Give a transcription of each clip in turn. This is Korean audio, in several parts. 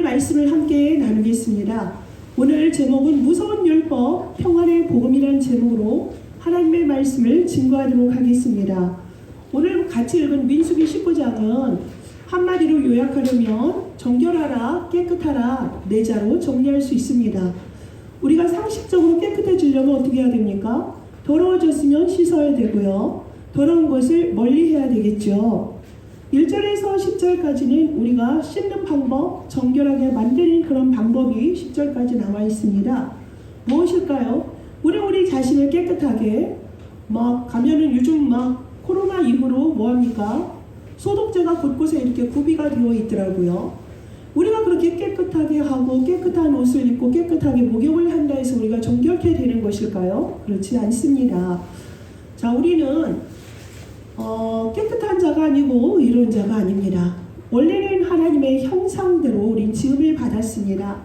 오늘 말씀을 함께 나누겠습니다. 오늘 제목은 무서운 율법, 평안의 복음이라는 제목으로 하나님의 말씀을 증거하도록 하겠습니다. 오늘 같이 읽은 민수기 19장은 한마디로 요약하려면 정결하라, 깨끗하라, 네 자로 정리할 수 있습니다. 우리가 상식적으로 깨끗해지려면 어떻게 해야 됩니까? 더러워졌으면 씻어야 되고요. 더러운 것을 멀리해야 되겠죠. 1절에서 10절까지는 우리가 씻는 방법, 정결하게 만드는 그런 방법이 10절까지 나와 있습니다. 무엇일까요? 우리 자신을 깨끗하게 가면은 요즘 코로나 이후로 뭐합니까? 소독제가 곳곳에 이렇게 구비가 되어 있더라고요. 우리가 그렇게 깨끗하게 하고 깨끗한 옷을 입고 깨끗하게 목욕을 한다 해서 우리가 정결케 되는 것일까요? 그렇지 않습니다. 자, 우리는 깨끗한 자가 아니고 이런 자가 아닙니다. 원래는 하나님의 형상대로 우린 지음을 받았습니다.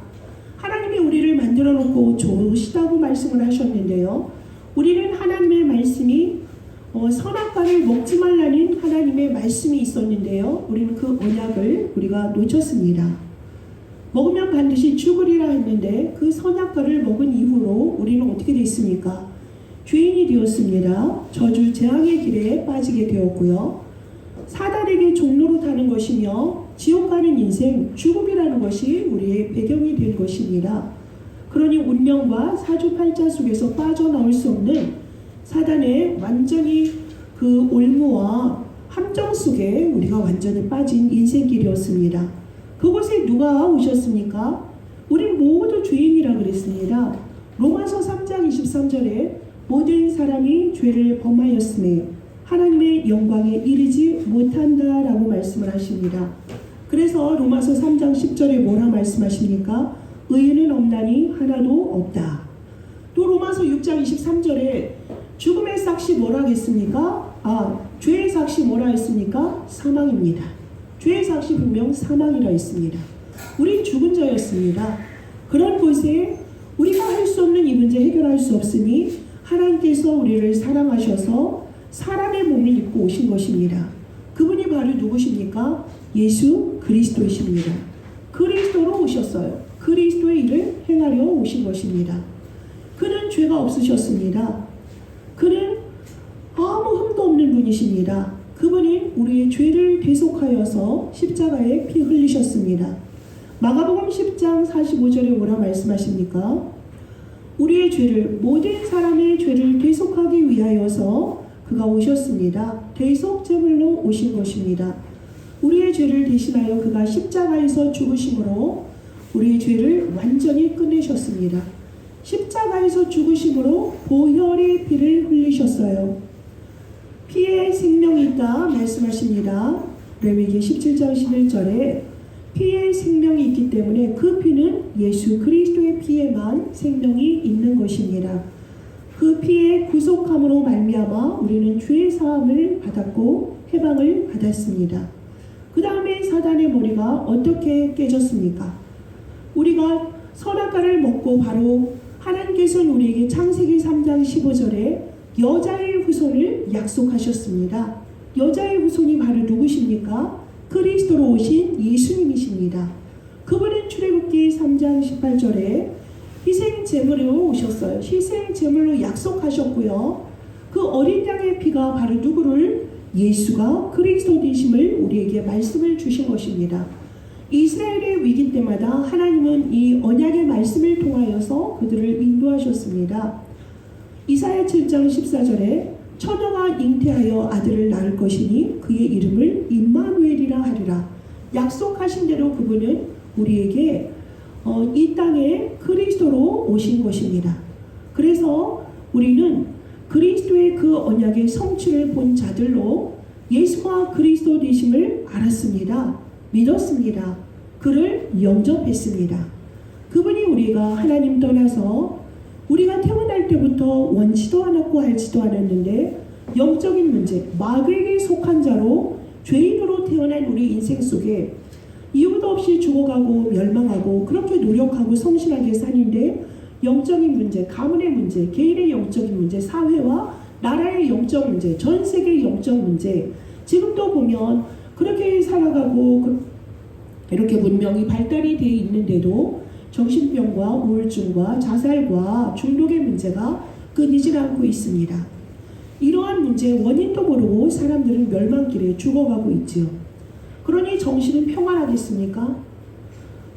하나님이 우리를 만들어 놓고 좋으시다고 말씀을 하셨는데요. 우리는 하나님의 말씀이 선악과를 먹지 말라는 하나님의 말씀이 있었는데요. 우리는 그 언약을 우리가 놓쳤습니다. 먹으면 반드시 죽으리라 했는데 그 선악과를 먹은 이후로 우리는 어떻게 됐습니까? 죄인이 되었습니다. 저주 재앙의 길에 빠지게 되었고요. 사단에게 종로로 타는 것이며 지옥 가는 인생, 죽음이라는 것이 우리의 배경이 된 것입니다. 그러니 운명과 사주팔자 속에서 빠져나올 수 없는 사단의 완전히 그 올무와 함정 속에 우리가 완전히 빠진 인생길이었습니다. 그곳에 누가 오셨습니까? 우린 모두 죄인이라 그랬습니다. 로마서 3장 23절에 모든 사람이 죄를 범하였으며 하나님의 영광에 이르지 못한다라고 말씀을 하십니다. 그래서 로마서 3장 10절에 뭐라 말씀하십니까? 의인은 없나니 하나도 없다. 또 로마서 6장 23절에 죽음의 삭시 뭐라 했습니까? 죄의 삭시 뭐라 했습니까? 사망입니다. 죄의 삭시 분명 사망이라 했습니다. 우린 죽은 자였습니다. 그런 곳에 우리가 할 수 없는 이 문제 해결할 수 없으니 하나님께서 우리를 사랑하셔서 사람의 몸을 입고 오신 것입니다. 그분이 바로 누구십니까? 예수 그리스도이십니다. 그리스도로 오셨어요. 그리스도의 일을 행하려 오신 것입니다. 그는 죄가 없으셨습니다. 그는 아무 흠도 없는 분이십니다. 그분이 우리의 죄를 대속하여서 십자가에 피 흘리셨습니다. 마가복음 10장 45절에 뭐라 말씀하십니까? 우리의 죄를, 모든 사람의 죄를 대속하기 위하여서 그가 오셨습니다. 대속제물로 오신 것입니다. 우리의 죄를 대신하여 그가 십자가에서 죽으심으로 우리의 죄를 완전히 끝내셨습니다. 십자가에서 죽으심으로 보혈의 피를 흘리셨어요. 피에 생명이 있다 말씀하십니다. 레위기 17장 11절에 피에 생명이 있기 때문에 그 피는 예수 그리스도의 피에만 생명이 있는 것입니다. 그 피의 구속함으로 말미암아 우리는 죄의 사함을 받았고 해방을 받았습니다. 그 다음에 사단의 머리가 어떻게 깨졌습니까? 우리가 선악과를 먹고 바로 하나님께서는 우리에게 창세기 3장 15절에 여자의 후손을 약속하셨습니다. 여자의 후손이 바로 누구십니까? 그리스도로 오신 예수님이십니다. 그분은 출애굽기 3장 18절에 희생제물로 오셨어요. 희생제물로 약속하셨고요. 그 어린 양의 피가 바로 누구를? 예수가 그리스도 되심을 우리에게 말씀을 주신 것입니다. 이스라엘의 위기 때마다 하나님은 이 언약의 말씀을 통하여서 그들을 인도하셨습니다. 이사야 7장 14절에 처녀가 잉태하여 아들을 낳을 것이니 그의 이름을 임마누엘이라 하리라. 약속하신 대로 그분은 우리에게 이 땅에 그리스도로 오신 것입니다. 그래서 우리는 그리스도의 그 언약의 성취를 본 자들로 예수가 그리스도 되심을 알았습니다. 믿었습니다. 그를 영접했습니다. 그분이 우리가 하나님 떠나서 우리가 태어날 때부터 원치도 않았고 알지도 않았는데 영적인 문제, 마귀에게 속한 자로 죄인으로 태어난 우리 인생 속에 이유도 없이 죽어가고 멸망하고 그렇게 노력하고 성실하게 사는데 영적인 문제, 가문의 문제, 개인의 영적인 문제, 사회와 나라의 영적 문제, 전 세계의 영적 문제, 지금도 보면 그렇게 살아가고 이렇게 문명이 발달이 되어 있는데도 정신병과 우울증과 자살과 중독의 문제가 끊이질 않고 있습니다. 이러한 문제의 원인도 모르고 사람들은 멸망길에 죽어가고 있지요. 그러니 정신은 평안하겠습니까?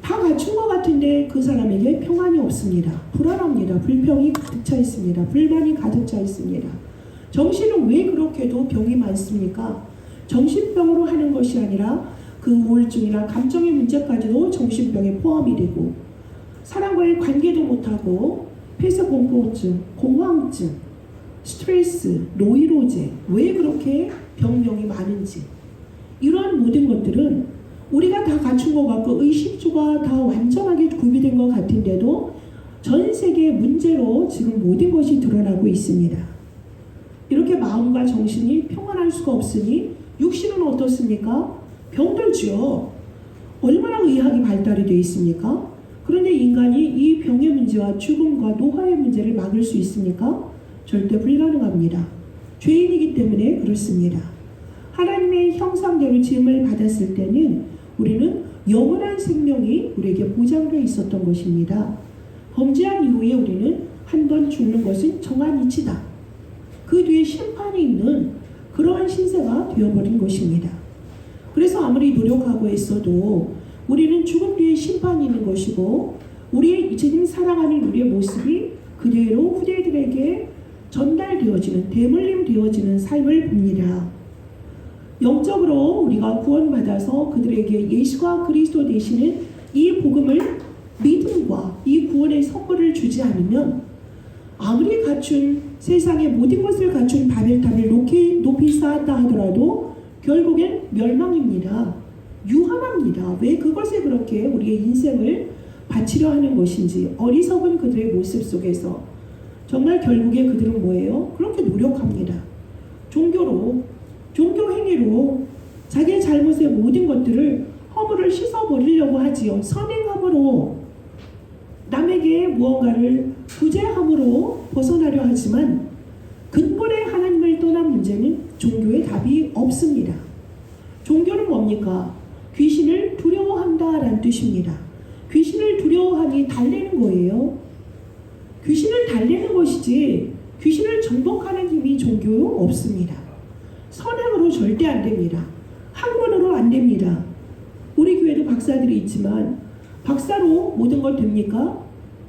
다 갖춘 것 같은데 그 사람에게 평안이 없습니다. 불안합니다. 불평이 가득 차 있습니다. 불만이 가득 차 있습니다. 정신은 왜 그렇게도 병이 많습니까? 정신병으로 하는 것이 아니라 그 우울증이나 감정의 문제까지도 정신병에 포함이 되고 사람과의 관계도 못하고 폐쇄공포증, 공황증, 스트레스, 노이로제 왜 그렇게 병명이 많은지 이러한 모든 것들은 우리가 다 갖춘 것 같고 의식주가 다 완전하게 구비된 것 같은데도 전 세계의 문제로 지금 모든 것이 드러나고 있습니다. 이렇게 마음과 정신이 평안할 수가 없으니 육신은 어떻습니까? 병들지요. 얼마나 의학이 발달이 되어 있습니까? 그런데 인간이 이 병의 문제와 죽음과 노화의 문제를 막을 수 있습니까? 절대 불가능합니다. 죄인이기 때문에 그렇습니다. 하나님의 형상대로 지음을 받았을 때는 우리는 영원한 생명이 우리에게 보장되어 있었던 것입니다. 범죄한 이후에 우리는 한 번 죽는 것은 정한 이치다. 그 뒤에 심판이 있는 그러한 신세가 되어버린 것입니다. 그래서 아무리 노력하고 있어도 우리는 죽음 뒤에 심판이 있는 것이고 우리의 지금 살아가는 우리의 모습이 그대로 후대들에게 전달되어지는 대물림 되어지는 삶을 봅니다. 영적으로 우리가 구원받아서 그들에게 예수가 그리스도 되시는 이 복음을 믿음과 이 구원의 선물을 주지 않으면 아무리 갖춘 세상의 모든 것을 갖춘 바벨탑을 높이 쌓았다 하더라도 결국엔 멸망입니다. 유한합니다. 왜 그것에 그렇게 우리의 인생을 바치려 하는 것인지 어리석은 그들의 모습 속에서 정말 결국에 그들은 뭐예요? 그렇게 노력합니다. 종교 행위로 자기의 잘못의 모든 것들을 허물을 씻어버리려고 하지요. 선행함으로 남에게 무언가를 구제함으로 벗어나려 하지만 근본의 하나님을 떠난 문제는 종교의 답이 없습니다. 종교는 뭡니까? 귀신을 두려워한다라는 뜻입니다. 귀신을 두려워하니 달래는 거예요. 귀신을 달래는 것이지 귀신을 정복하는 힘이 종교에 없습니다. 선행으로 절대 안 됩니다. 학문으로 안 됩니다. 우리 교회도 박사들이 있지만 박사로 모든 걸 됩니까?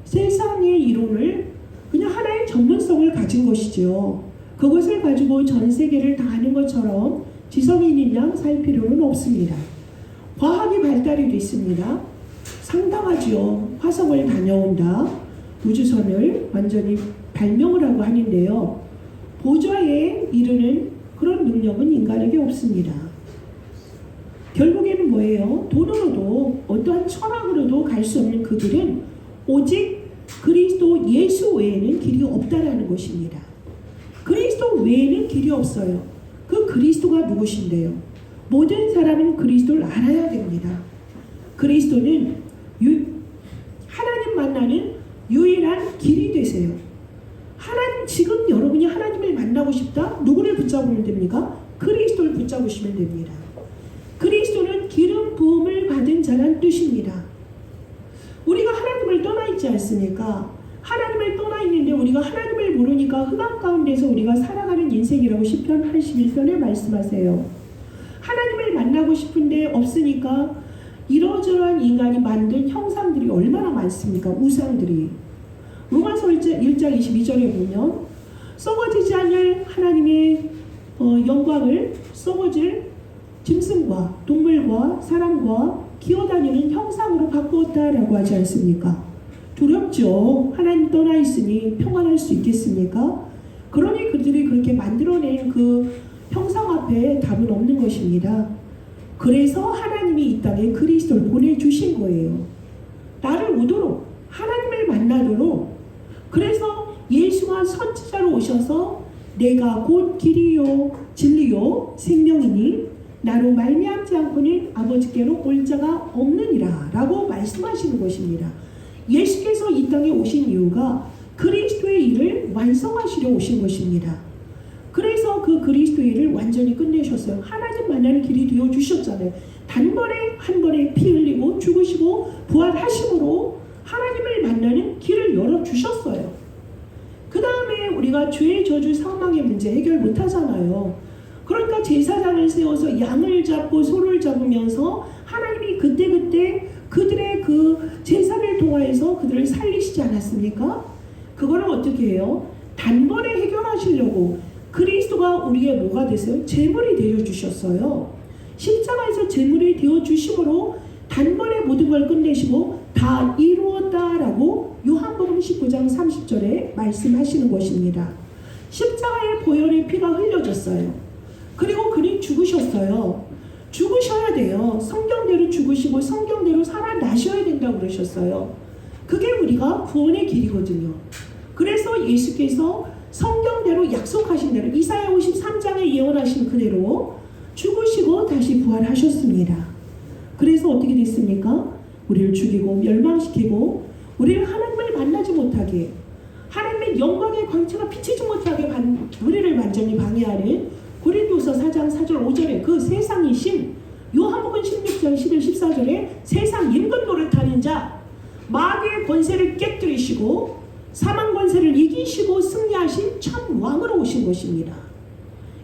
세상의 이론을 그냥 하나의 전문성을 가진 것이죠. 그것을 가지고 전 세계를 다 아는 것처럼 지성인인 양 살 필요는 없습니다. 과학이 발달이 됐습니다. 상당하죠. 화성을 다녀온다. 우주선을 완전히 발명을 하고 하는데요. 보좌에 이르는 그런 능력은 인간에게 없습니다. 결국에는 뭐예요? 돈으로도 어떠한 철학으로도 갈 수 없는 그들은 오직 그리스도 예수 외에는 길이 없다라는 것입니다. 그리스도 외에는 길이 없어요. 그 그리스도가 누구신데요? 모든 사람은 그리스도를 알아야 됩니다. 그리스도는 하나님 만나는 유일한 길이 되세요. 지금 여러분이 하나님을 만나고 싶다? 누구를 붙잡으면 됩니까? 그리스도를 붙잡으시면 됩니다. 그리스도는 기름 부음을 받은 자란 뜻입니다. 우리가 하나님을 떠나 있지 않습니까? 하나님을 떠나 있는데 우리가 하나님을 모르니까 흑암 가운데서 우리가 살아가는 인생이라고 시편 81편에 말씀하세요. 하나님을 만나고 싶은데 없으니까 이러저러한 인간이 만든 형상들이 얼마나 많습니까? 우상들이. 로마서 1장 22절에 보면 썩어지지 않을 하나님의 영광을 썩어질 짐승과 동물과 사람과 기어다니는 형상으로 바꾸었다라고 하지 않습니까? 두렵죠. 하나님 떠나 있으니 평안할 수 있겠습니까? 그러니 그들이 그렇게 만들어낸 그 형상 앞에 답은 없는 것입니다. 그래서 하나님이 이 땅에 그리스도를 보내주신 거예요. 나를 오도록 하나님을 만나도록. 그래서 예수가 선지자로 오셔서 내가 곧 길이요 진리요 생명이니 나로 말미암지 않고는 아버지께로 올 자가 없느니라 라고 말씀하시는 것입니다. 예수께서 이 땅에 오신 이유가 그리스도의 일을 완성하시려 오신 것입니다. 그래서 그 그리스도의 일을 완전히 끝내셨어요. 하나님 만나는 길이 되어 주셨잖아요. 단번에 한 번에 피 흘리고 죽으시고 부활하심으로 하나님을 만나는 길을 열어 주셨어요. 그 다음에 우리가 죄의 저주 사망의 문제 해결 못 하잖아요. 그러니까 제사장을 세워서 양을 잡고 소를 잡으면서 하나님이 그때그때 그들의 그 제사를 통하여서 그들을 살리시지 않았습니까? 그거를 어떻게 해요? 단번에 해결하시려고 그리스도가 우리의 뭐가 됐어요? 제물이 되어주셨어요. 십자가에서 제물이 되어주심으로 단번에 모든 걸 끝내시고 다 이루었다라고 요한복음 19장 30절에 말씀하시는 것입니다. 십자가의 보혈의 피가 흘려졌어요. 그리고 그는 죽으셨어요. 죽으셔야 돼요. 성경대로 죽으시고 성경대로 살아나셔야 된다고 그러셨어요. 그게 우리가 구원의 길이거든요. 그래서 예수께서 성경대로 약속하신 대로 이사야 53장에 예언하신 그대로 죽으시고 다시 부활하셨습니다. 그래서 어떻게 됐습니까? 우리를 죽이고 멸망시키고 우리를 하나님을 만나지 못하게 하나님의 영광의 광채가 비치지 못하게 우리를 완전히 방해하는 고린도서 4장 4절 5절에 그 세상이신 요한복음 16장 11, 14절에 세상 임금 노릇하는 자 마귀의 권세를 깨뜨리시고 사망 권세를 이기시고 승리하신 참 왕으로 오신 것입니다.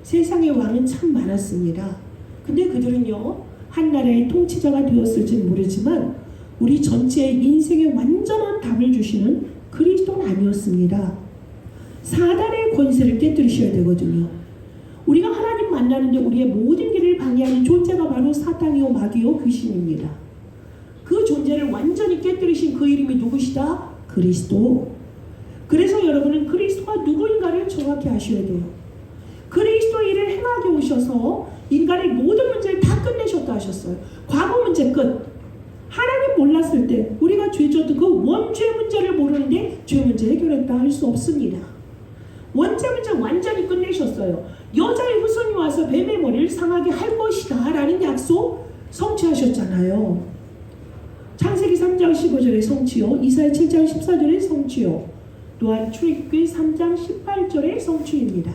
세상의 왕은 참 많았습니다. 근데 그들은요 한 나라의 통치자가 되었을지는 모르지만 우리 전체의 인생의 완전한 답을 주시는 그리스도는 아니었습니다. 사단의 권세를 깨뜨리셔야 되거든요. 우리가 하나님 만나는데 우리의 모든 길을 방해하는 존재가 바로 사탄이요 마귀요 귀신입니다. 그 존재를 완전히 깨뜨리신 그 이름이 누구시다? 그리스도. 그래서 여러분은 그리스도가 누구인가를 정확히 아셔야 돼요. 그리스도 일을 행하게 오셔서 인간의 모든 문제를 다 끝내셨다 하셨어요. 과거 문제 끝. 하나님 몰랐을 때 우리가 죄졌던 그 원죄 문제를 모르는데 죄 문제 해결했다 할 수 없습니다. 원죄 문제 완전히 끝내셨어요. 여자의 후손이 와서 뱀의 머리를 상하게 할 것이다 라는 약속 성취하셨잖아요. 창세기 3장 15절의 성취요, 이사야 7장 14절의 성취요, 또한 출애굽기 3장 18절의 성취입니다.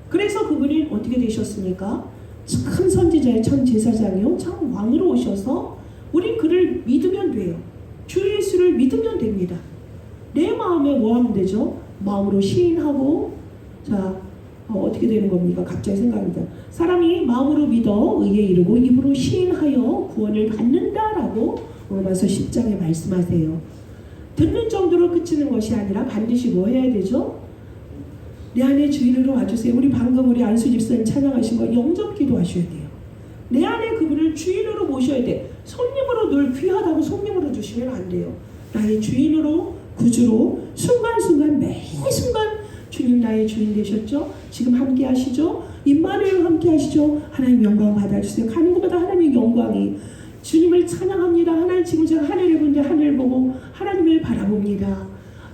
그래서 그분이 어떻게 되셨습니까? 참 선지자의 참 제사장이요 참 왕으로 오셔서 우린 그를 믿으면 돼요. 주 예수를 믿으면 됩니다. 내 마음에 뭐 하면 되죠? 마음으로 시인하고 어떻게 되는 겁니까? 갑자기 생각합니다. 사람이 마음으로 믿어 의에 이르고 입으로 시인하여 구원을 받는다라고 로마서 10장에 말씀하세요. 듣는 정도로 그치는 것이 아니라 반드시 뭐 해야 되죠? 내 안에 주인으로 와주세요. 우리 방금 우리 안수 집사님 찬양하신 거 영접 기도하셔야 돼요. 내 안에 그분을 주인으로 모셔야 돼. 손님으로 늘 귀하다고 손님으로 주시면 안 돼요. 나의 주인으로 구주로 순간순간 매 순간 주님 나의 주인 되셨죠? 지금 함께 하시죠? 임마누엘 함께 하시죠? 하나님 영광 받아주세요. 가는 곳마다 하나님의 영광이 주님을 찬양합니다. 하나님 지금 제가 하늘을 보는데 하늘을 보고 하나님을 바라봅니다.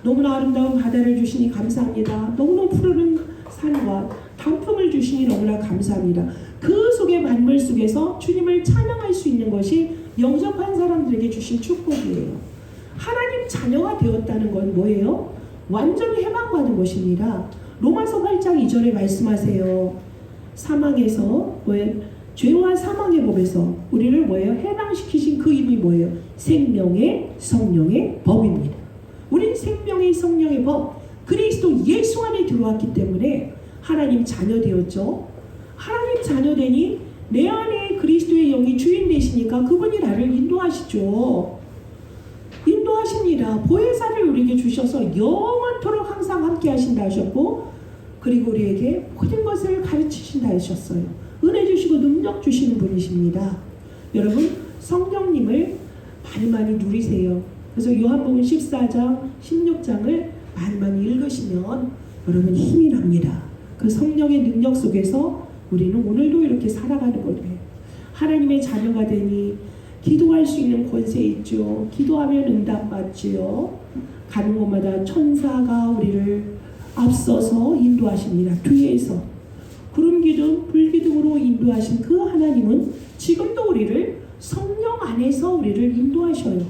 너무나 아름다운 바다를 주시니 감사합니다. 너무나 푸르른 산과 단풍을 주시니 너무나 감사합니다. 그 속의 만물 속에서 주님을 찬양할 수 있는 것이 영접한 사람들에게 주신 축복이에요. 하나님 자녀가 되었다는 건 뭐예요? 완전히 해방받은 것입니다. 로마서 8장 2절에 말씀하세요. 사망에서 죄와 사망의 법에서 우리를 뭐예요? 해방시키신 그 이름이 뭐예요? 생명의 성령의 법입니다. 우린 생명의 성령의 법 그리스도 예수 안에 들어왔기 때문에 하나님 자녀 되었죠. 하나님 자녀 되니 내 안에 그리스도의 영이 주인 되시니까 그분이 나를 인도하시죠. 인도하십니다. 보혜사를 우리에게 주셔서 영원토록 항상 함께 하신다 하셨고 그리고 우리에게 모든 것을 가르치신다 하셨어요. 은혜 주시고 능력 주시는 분이십니다. 여러분 성령님을 많이 누리세요. 그래서 요한복음 14장 16장을 많이 읽으시면 여러분 힘이 납니다. 그 성령의 능력 속에서 우리는 오늘도 이렇게 살아가는 거예요. 하나님의 자녀가 되니 기도할 수 있는 권세 있죠. 기도하면 응답받지요. 가는 곳마다 천사가 우리를 앞서서 인도하십니다. 뒤에서 구름기둥, 불기둥으로 인도하신 그 하나님은 지금도 우리를 성령 안에서 우리를 인도하셔요.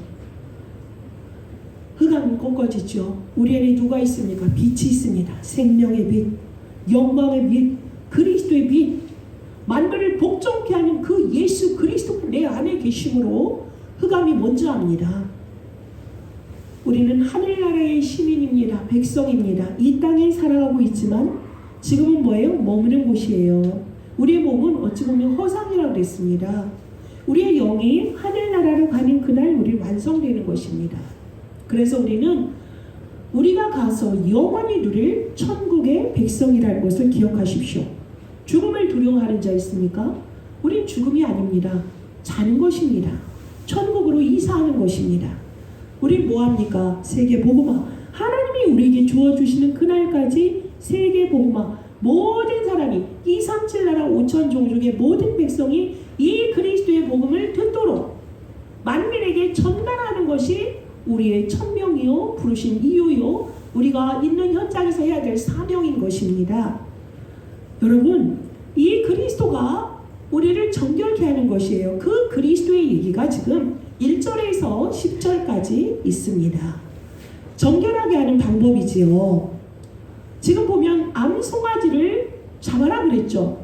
흑암은 꺾어지죠. 우리 안에 누가 있습니까? 빛이 있습니다. 생명의 빛. 영광의 빛, 그리스도의 빛, 만물을 복종케 하는 그 예수 그리스도가 내 안에 계심으로 흑암이 먼저 합니다. 우리는 하늘나라의 시민입니다. 백성입니다. 이 땅에 살아가고 있지만 지금은 뭐예요? 머무는 곳이에요. 우리의 몸은 어찌 보면 허상이라고 그랬습니다. 우리의 영이 하늘나라로 가는 그날 우리 완성되는 것입니다. 그래서 우리는 우리가 가서 영원히 누릴 천국의 백성이라는 것을 기억하십시오. 죽음을 두려워하는 자 있습니까? 우린 죽음이 아닙니다. 자는 것입니다. 천국으로 이사하는 것입니다. 우린 뭐합니까? 세계복음화. 하나님이 우리에게 주어주시는 그날까지 세계복음화. 모든 사람이 237 나라 5천 종족의 모든 백성이 이 그리스도의 복음을 듣도록 만민에게 전달하는 것이 우리의 천명이요, 부르신 이유요, 우리가 있는 현장에서 해야 될 사명인 것입니다. 여러분, 이 그리스도가 우리를 정결케 하는 것이에요. 그 그리스도의 얘기가 지금 1절에서 10절까지 있습니다. 정결하게 하는 방법이지요. 지금 보면 암송아지를 잡아라 그랬죠.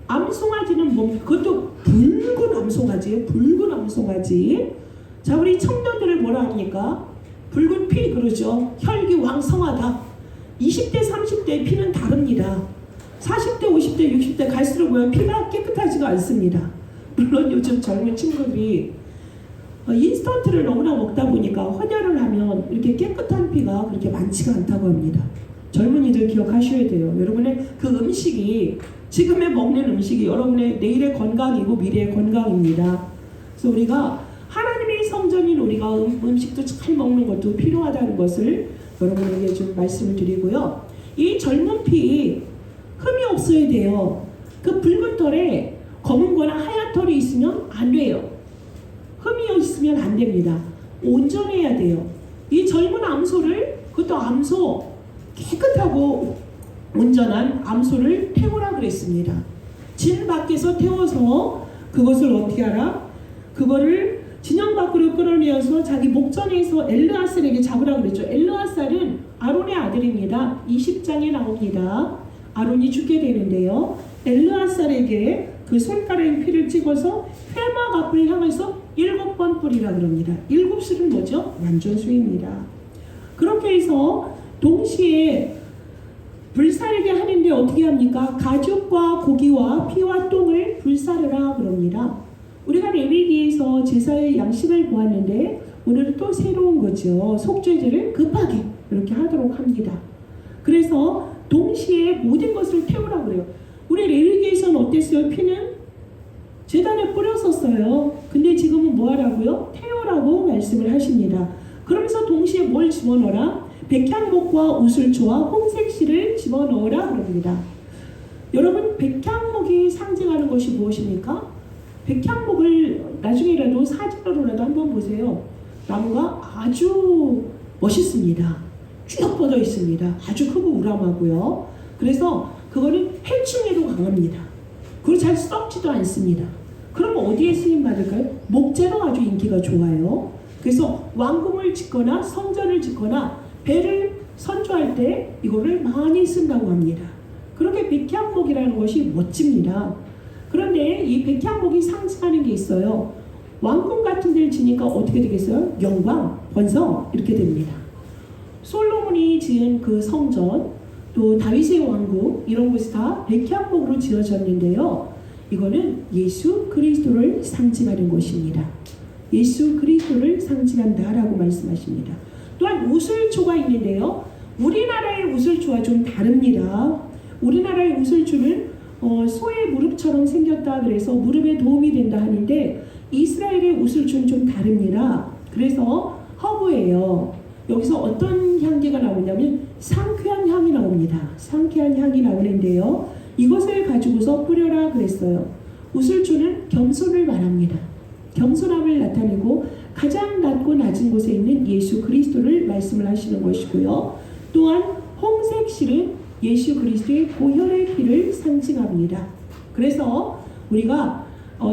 암송아지는 뭐, 그것도 붉은 암송아지예요. 붉은 암송아지. 자, 우리 청년들을 뭐라 합니까? 붉은 피 그러죠. 혈기왕성하다. 20대 30대의 피는 다릅니다. 40대 50대 60대 갈수록 뭐야? 피가 깨끗하지가 않습니다. 물론 요즘 젊은 친구들이 인스턴트를 너무나 먹다 보니까 헌혈을 하면 이렇게 깨끗한 피가 그렇게 많지가 않다고 합니다. 젊은이들 기억하셔야 돼요. 여러분의 그 음식이, 지금의 먹는 음식이 여러분의 내일의 건강이고 미래의 건강입니다. 그래서 우리가 하나님의 성전인 우리가 음식도 잘 먹는 것도 필요하다는 것을 여러분에게 좀 말씀을 드리고요. 이 젊은 피 흠이 없어야 돼요. 그 붉은 털에 검은 거나 하얀 털이 있으면 안 돼요. 흠이 있으면 안 됩니다. 온전해야 돼요. 이 젊은 암소를, 그것도 암소, 깨끗하고 온전한 암소를 태우라 그랬습니다. 진 밖에서 태워서 그것을 어떻게 하라? 그거를 진영 밖으로 끌어내어서 자기 목전에서 엘르아살에게 잡으라 그랬죠. 엘르아살은 아론의 아들입니다. 20장에 나옵니다. 아론이 죽게 되는데요. 엘르아살에게 그 손가락에 피를 찍어서 회막 앞을 향해서 7번 뿌리라 그럽니다. 7수는 뭐죠? 완전수입니다. 그렇게 해서 동시에 불사르게 하는데 어떻게 합니까? 가죽과 고기와 피와 똥을 불사르라 그럽니다. 우리가 레위기에서 제사의 양식을 보았는데 오늘은 또 새로운 거죠. 속죄제를 급하게 이렇게 하도록 합니다. 그래서 동시에 모든 것을 태우라 그래요. 우리 레위기에서는 어땠어요? 피는 제단에 뿌렸었어요. 근데 지금은 뭐 하라고요? 태우라고 말씀을 하십니다. 그러면서 동시에 뭘 집어넣어라? 백향목과 우슬초와 홍색실을 집어넣으라 그럽니다. 여러분, 백향목이 상징하는 것이 무엇입니까? 백향목을 나중에라도 사진으로라도 한번 보세요. 나무가 아주 멋있습니다. 쭉 뻗어 있습니다. 아주 크고 우람하고요. 그래서 그거는 해충에도 강합니다. 그리고 잘 썩지도 않습니다. 그럼 어디에 쓰임 받을까요? 목재로 아주 인기가 좋아요. 그래서 왕궁을 짓거나 성전을 짓거나 배를 선조할 때 이거를 많이 쓴다고 합니다. 그렇게 백향목이라는 것이 멋집니다. 그런데 이 백향목이 상징하는 게 있어요. 왕궁 같은 데를 지니까 어떻게 되겠어요? 영광, 번성 이렇게 됩니다. 솔로몬이 지은 그 성전, 또 다윗의 왕궁 이런 것이 다 백향목으로 지어졌는데요. 이거는 예수 그리스도를 상징하는 것입니다. 예수 그리스도를 상징한다라고 말씀하십니다. 또한 우슬초가 있는데요. 우리나라의 우슬초와 좀 다릅니다. 우리나라의 우슬초는 소의 무릎처럼 생겼다 그래서 무릎에 도움이 된다 하는데 이스라엘의 우슬초는 좀 다릅니다. 그래서 허브예요. 여기서 어떤 향기가 나오냐면 상쾌한 향이 나옵니다. 상쾌한 향이 나오는데요. 이것을 가지고서 뿌려라 그랬어요. 우슬초는 겸손을 말합니다. 겸손함을 나타내고 가장 낮고 낮은 곳에 있는 예수 그리스도를 말씀을 하시는 것이고요. 또한 홍색실은 예수 그리스도의 보혈의 피를 상징합니다. 그래서 우리가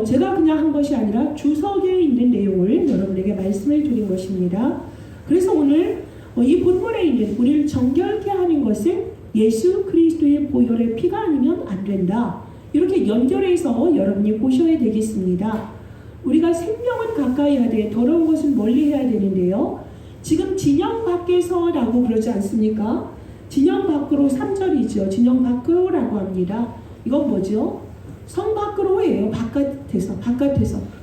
제가 그냥 한 것이 아니라 주석에 있는 내용을 여러분에게 말씀을 드린 것입니다. 그래서 오늘 이 본문에 있는 우리를 정결케 하는 것을 예수 그리스도의 보혈의 피가 아니면 안 된다. 이렇게 연결해서 여러분이 보셔야 되겠습니다. 우리가 생명은 가까이 하되 더러운 것은 멀리 해야 되는데요. 지금 진영 밖에서라고 그러지 않습니까? 진영 밖으로 3절이죠. 진영 밖으로라고 합니다. 이건 뭐죠? 성 밖으로예요. 바깥에서.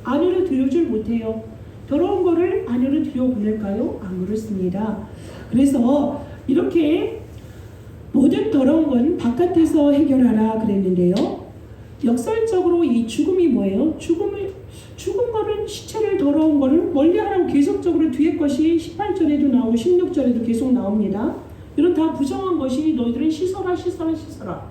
안으로 들여줄 못해요. 더러운 거를 안으로 들여보낼까요? 안 그렇습니다. 그래서 이렇게 모든 더러운 건 바깥에서 해결하라 그랬는데요. 역설적으로 이 죽음이 뭐예요? 죽은 거는 시체를 더러운 거를 멀리하라고 계속적으로 뒤에 것이 18절에도 나오고 16절에도 계속 나옵니다. 이런 다 부정한 것이 너희들은 씻어라.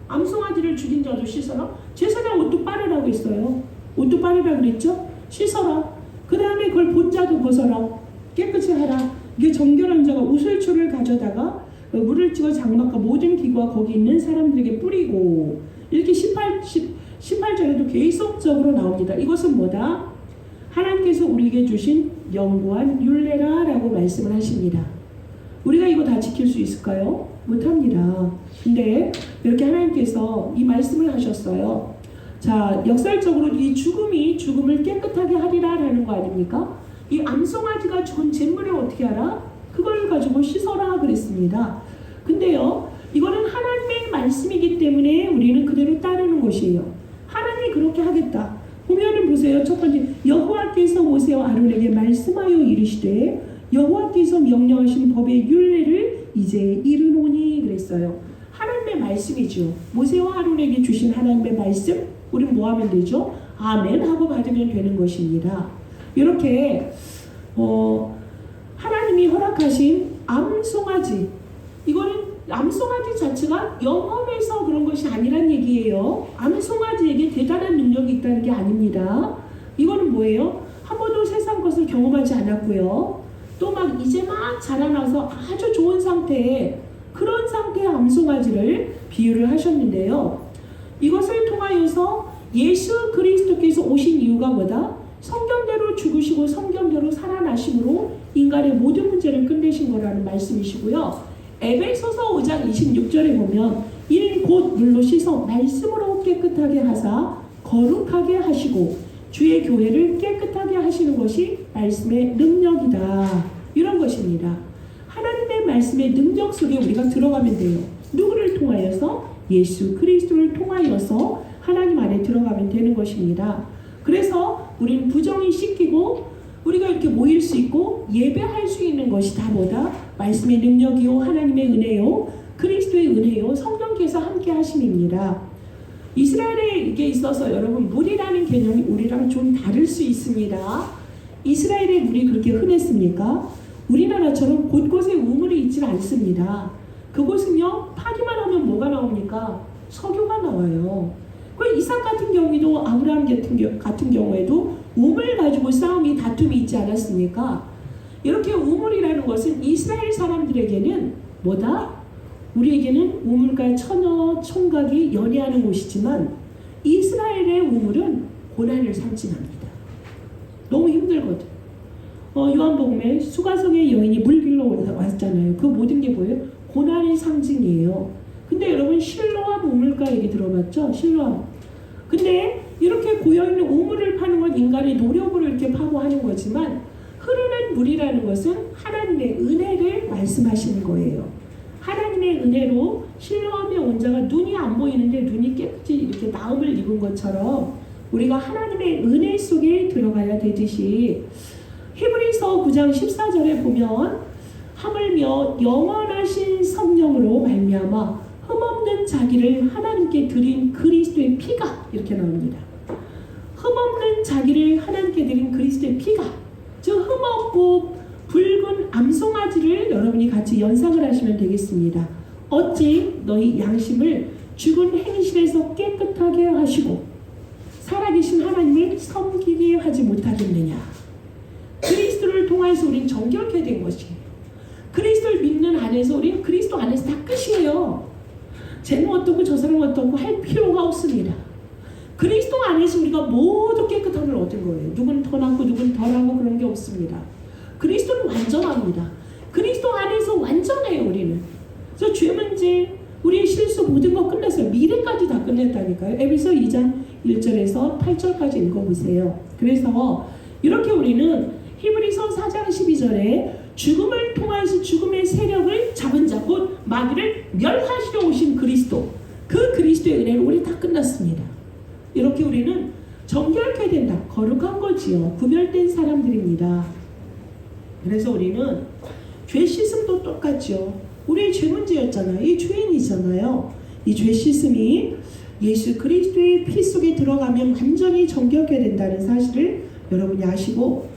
암송아지를 죽인 자도 씻어라. 제사장 옷도 빨으라고 했어요. 옷도 빨으라고 그랬죠? 씻어라. 그 다음에 그걸 본 자도 벗어라. 깨끗이 하라. 이게 정결한 자가 우슬초를 가져다가 물을 찍어 장막과 모든 기구와 거기 있는 사람들에게 뿌리고, 이렇게 18절에도 계속적으로 나옵니다. 이것은 뭐다? 하나님께서 우리에게 주신 영구한 율례라 라고 말씀을 하십니다. 우리가 이거 다 지킬 수 있을까요? 못합니다. 근데 이렇게 하나님께서 이 말씀을 하셨어요. 자, 역설적으로 이 죽음을 깨끗하게 하리라 라는 거 아닙니까? 이 암송아지가 죽은 잿물을 어떻게 하라? 그걸 가지고 씻어라 그랬습니다. 근데요, 이거는 하나님의 말씀이기 때문에 우리는 그대로 따르는 것이에요. 하나님이 그렇게 하겠다. 보면은 보세요. 첫 번째, 여호와께서 모세와 아론에게 말씀하여 이르시되 여호와께서 명령하신 법의 율례를 이제 이르노니 그랬어요. 하나님의 말씀이죠. 모세와 아론에게 주신 하나님의 말씀, 우리는 뭐 하면 되죠? 아멘 하고 받으면 되는 것입니다. 이렇게 하나님이 허락하신 암송아지, 이거는 암송아지 자체가 영험해서 그런 것이 아니란 얘기예요. 암송아지에게 대단한 능력이 있다는 게 아닙니다. 이거는 뭐예요? 한 번도 세상 것을 경험하지 않았고요. 또 이제 막 자라나서 아주 좋은 상태에, 그런 상태의 암송아지를 비유를 하셨는데요. 이것을 통하여서 예수 그리스도께서 오신 이유가 뭐다? 성경대로 죽으시고 성경대로 살아나심으로 인간의 모든 문제를 끝내신 거라는 말씀이시고요. 에베소서 5장 26절에 보면 이는 곧 물로 씻어 말씀으로 깨끗하게 하사 거룩하게 하시고 주의 교회를 깨끗하게 하시는 것이 말씀의 능력이다. 이런 것입니다. 하나님의 말씀의 능력 속에 우리가 들어가면 돼요. 누구를 통하여서? 예수 그리스도를 통하여서 하나님 안에 들어가면 되는 것입니다. 그래서 우리는 부정이 씻기고 우리가 이렇게 모일 수 있고 예배할 수 있는 것이 다 뭐다? 말씀의 능력이요, 하나님의 은혜요, 그리스도의 은혜요, 성령께서 함께 하심입니다. 이스라엘에게 있어서 여러분, 물이라는 개념이 우리랑 좀 다를 수 있습니다. 이스라엘의 물이 그렇게 흔했습니까? 우리나라처럼 곳곳에 우물이 있지 않습니다. 그곳은요, 파기만 하면 뭐가 나옵니까? 석유가 나와요. 그 이삭 같은 경우에도, 아브라함 같은 경우에도 우물 가지고 다툼이 있지 않았습니까? 이렇게 우물이라는 것은 이스라엘 사람들에게는 뭐다? 우리에게는 우물과 처녀, 총각이 연애하는 곳이지만 이스라엘의 우물은 고난을 상징합니다. 너무 힘들거든. 요한복음에 수가성의 여인이 물 길러 왔잖아요. 그 모든 게 뭐예요? 고난의 상징이에요. 근데 여러분, 실로암 우물가 얘기 들어봤죠? 실로암. 근데 이렇게 고여있는 우물을 파는 건 인간의 노력으로 이렇게 파고 하는 거지만, 흐르는 물이라는 것은 하나님의 은혜를 말씀하시는 거예요. 하나님의 은혜로 실로암의 온 자가 눈이 안 보이는데 눈이 깨끗이 이렇게 나음을 입은 것처럼 우리가 하나님의 은혜 속에 들어가야 되듯이, 히브리서 9장 14절에 보면 하물며 영원하신 성령으로 말미암아 흠없는 자기를 하나님께 드린 그리스도의 피가, 이렇게 나옵니다. 흠없는 자기를 하나님께 드린 그리스도의 피가, 즉 흠없고 붉은 암송아지를 여러분이 같이 연상을 하시면 되겠습니다. 어찌 너희 양심을 죽은 행실에서 깨끗하게 하시고 살아계신 하나님을 섬기게 하지 못하겠느냐. 그리스도를 통해서 우리는 정결케 된 것이에요. 그리스도를 믿는 안에서 우리는 그리스도 안에서 다 끝이에요. 쟤는 어떻고 저 사람은 어떻고 할 필요가 없습니다. 그리스도 안에서 우리가 모두 깨끗함을 얻은 거예요. 누군 더 낫고 누군 덜 하고 그런 게 없습니다. 그리스도는 완전합니다. 그리스도 안에서 완전해요, 우리는. 그래서 죄 문제, 우리의 실수 모든 거 끝났어요. 미래까지 다 끝냈다니까요. 에베소 2장 1절에서 8절까지 읽어보세요. 그래서 이렇게 우리는 히브리서 4장 12절에 죽음을 통하여서 죽음의 세력을 잡은 자, 곧 마귀를 멸하시려 오신 그리스도, 그 그리스도의 은혜로 우리 다 끝났습니다. 이렇게 우리는 정결케 된다. 거룩한 거지요. 구별된 사람들입니다. 그래서 우리는 죄 씻음도 똑같죠. 우리의 죄 문제였잖아요. 이 죄인이잖아요. 이 죄 씻음이 예수 그리스도의 피 속에 들어가면 완전히 정결케 된다는 사실을 여러분이 아시고,